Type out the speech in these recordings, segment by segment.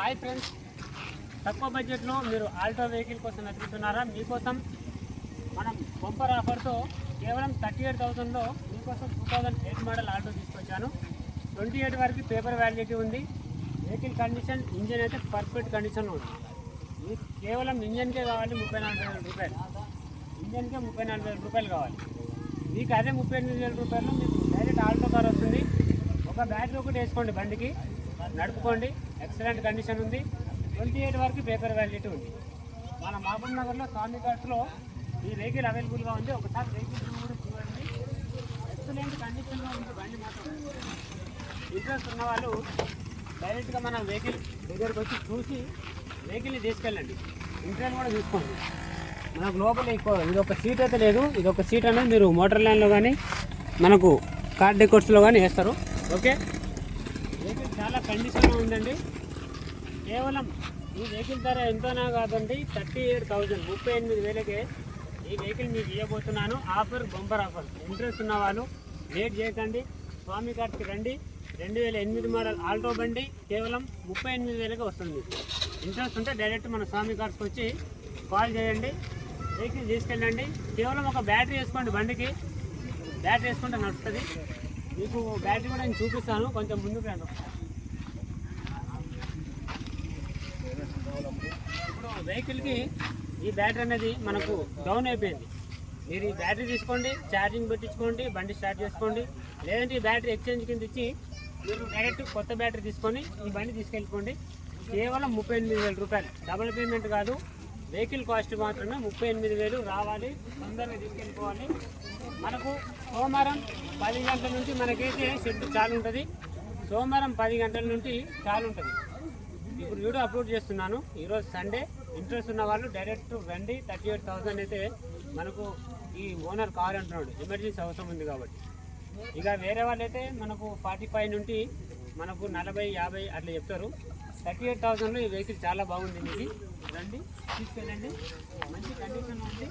Hi friends, తక్కువ బడ్జెట్లో మీరు ఆల్టో వెహికల్ కోసం వెతుకుతున్నారా? మీకోసం మనం బంపర్ ఆఫర్తో కేవలం 38,000లో మీకోసం 2008 మోడల్ ఆల్టో తీసుకొచ్చాను. 28 వరకు పేపర్ వ్యాలిడిటీ ఉంది. వెహికల్ కండిషన్, ఇంజన్ అయితే పర్ఫెక్ట్ కండిషన్లో ఉంది. మీకు కేవలం ఇంజన్కే కావాలి 34,000 రూపాయలు. ఇంజన్కే 34,000 రూపాయలు కావాలి. మీకు అదే 38,000 రూపాయలు మీకు డైరెక్ట్ ఆల్టో కార్ వస్తుంది. ఒక బ్యాటరీ ఒకటి వేసుకోండి, బండికి నడుపుకోండి. ఎక్సలెంట్ కండిషన్ ఉంది. 28 వరకు పేపర్ వ్యాలిడిటీ ఉంది. మన మహబూబ్ నగర్లో స్వామి కార్స్లో ఈ వెహికల్ అవైలబుల్గా ఉంది. ఒకసారి వెహికల్ కూడా చూడండి. ఎక్సలెంట్ కండిషన్లో ఉంది బండి మాత్రం. ఇంట్రెస్ట్ ఉన్న వాళ్ళు డైరెక్ట్గా మన వెహికల్ దగ్గరకు వచ్చి చూసి వెహికల్ని తీసుకెళ్ళండి. ఇంట్రెస్ట్ కూడా చూసుకోండి. మనకు లోపల ఇది ఒక సీట్ అయితే లేదు. ఇది ఒక సీట్ అనేది మీరు మోటార్ ల్యాండ్లో కానీ మనకు కార్ డెకోర్స్లో కానీ వేస్తారు. ఓకే, వెహికల్ చాలా కండిషన్లో ఉందండి. కేవలం ఈ వెహికల్ ధర ఎంతోనా కాదండి, 38,000 38,000కే ఈ వెహికల్ మీకు ఇవ్వబోతున్నాను. Offer bumper offer. ఇంట్రెస్ట్ ఉన్న వాళ్ళు లేట్ చేయకండి, స్వామి కార్స్కి రండి. 2008 మోడల్ ఆల్టో బండి కేవలం 38,000కే వస్తుంది. మీకు ఇంట్రెస్ట్ ఉంటే డైరెక్ట్ మన స్వామి కార్స్కి వచ్చి కాల్ చేయండి, వెహికల్ తీసుకెళ్ళండి. కేవలం ఒక బ్యాటరీ వేసుకోండి, బండికి బ్యాటరీ వేసుకుంటే నడుస్తుంది. మీకు బ్యాటరీ కూడా నేను చూపిస్తాను, కొంచెం ముందుకు రండి. ఇప్పుడు వెహికల్కి ఈ బ్యాటరీ అనేది మనకు డౌన్ అయిపోయింది. మీరు ఈ బ్యాటరీ తీసుకోండి, ఛార్జింగ్ పెట్టించుకోండి, బండి స్టార్ట్ చేసుకోండి. లేదంటే ఈ బ్యాటరీ ఎక్స్చేంజ్ కింద ఇచ్చి మీరు డైరెక్ట్ కొత్త బ్యాటరీ తీసుకొని ఈ బండి తీసుకెళ్ళిపోండి. కేవలం 38,000 రూపాయలు. డబుల్ పేమెంట్ కాదు, వెహికల్ కాస్ట్ మాత్రమే 38,000 రావాలి. తొందరగా తీసుకెళ్ళిపోవాలి. మనకు సోమవారం 10 గంటల నుంచి మనకైతే షెడ్ చాలు ఉంటుంది. సోమవారం 10 గంటల నుంచి చాలు ఉంటుంది. ఇప్పుడు వీడియో అప్లోడ్ చేస్తున్నాను. ఈరోజు సండే. ఇంట్రెస్ట్ ఉన్న వాళ్ళు డైరెక్ట్ రండి. 38,000 అయితే మనకు ఈ ఓనర్ కార్ అంటున్నాడు, ఎమర్జెన్సీ అవసరం ఉంది కాబట్టి. ఇక వేరే వాళ్ళు అయితే మనకు 45 నుండి మనకు 40, 50 అట్లా చెప్తారు. 38,000లో ఈ వెహికల్ చాలా బాగుంది. మీకు రండి, తీసుకెళ్ళండి. మంచి కండిషన్లో ఉంది.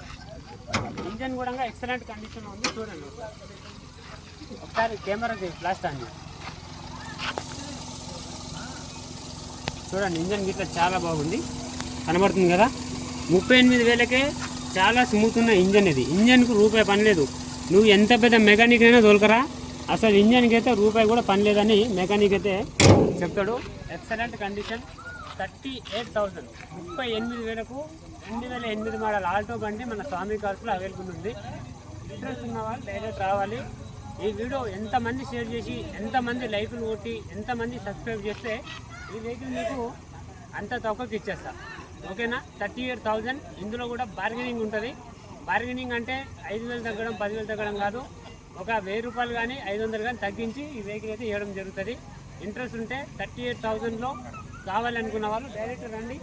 ఇంజన్ కూడా ఎక్సలెంట్ కండిషన్లో ఉంది. చూడండి ఒకసారి కెమెరాకి ఫ్లాష్ అండి. చూడండి ఇంజన్ గిట్లా చాలా బాగుంది, కనబడుతుంది కదా. 38,000కే చాలా స్మూత్ ఉన్న ఇంజన్ ఇది. ఇంజన్కు రూపాయి పని లేదు. నువ్వు ఎంత పెద్ద మెకానిక్ అయినా తోలుకరా, అసలు ఇంజన్కి అయితే రూపాయి కూడా పని లేదని మెకానిక్ అయితే చెప్తాడు. Excellent condition. 38,000 38,000కు 2008 మోడల్ ఆల్టో బండి మన స్వామి కార్స్లో అవైలబుల్ ఉంది. ఇంట్రెస్ట్ ఉన్న వాళ్ళు డైరెక్ట్ రావాలి. ఈ వీడియో ఎంతమంది షేర్ చేసి, ఎంతమంది లైకులు కొట్టి, ఎంతమంది సబ్స్క్రైబ్ చేస్తే ఈ వెహికల్ మీకు అంత తక్కువకి ఇచ్చేస్తా. ఓకేనా? 38,000. ఇందులో కూడా బార్గెనింగ్ ఉంటుంది. బార్గెనింగ్ అంటే 5,000 తగ్గడం, 10,000 తగ్గడం కాదు. ఒక 1,000 రూపాయలు కానీ 500 కానీ తగ్గించి ఈ వెహికల్ అయితే ఇవ్వడం జరుగుతుంది. ఇంట్రెస్ట్ ఉంటే 38,000లో కావాలనుకున్న వాళ్ళు డైరెక్ట్ రండి.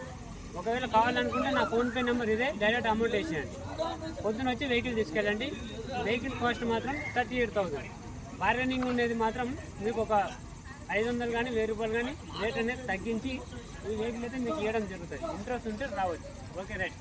ఒకవేళ కావాలనుకుంటే నా ఫోన్పే నెంబర్ ఇదే, డైరెక్ట్ అమౌంట్ వేసేయండి. పొద్దున వచ్చి వెహికల్ తీసుకెళ్ళండి. వెహికల్ కాస్ట్ మాత్రం 38,000. బార్గెనింగ్ ఉండేది మాత్రం మీకు ఒక 500 కానీ 1,000 రూపాయలు కానీ రేట్ అనేది తగ్గించి ఈ వెహికల్ అయితే మీకు ఇవ్వడం జరుగుతుంది. ఇంట్రెస్ట్ ఉంటే రావచ్చు. Okay, right.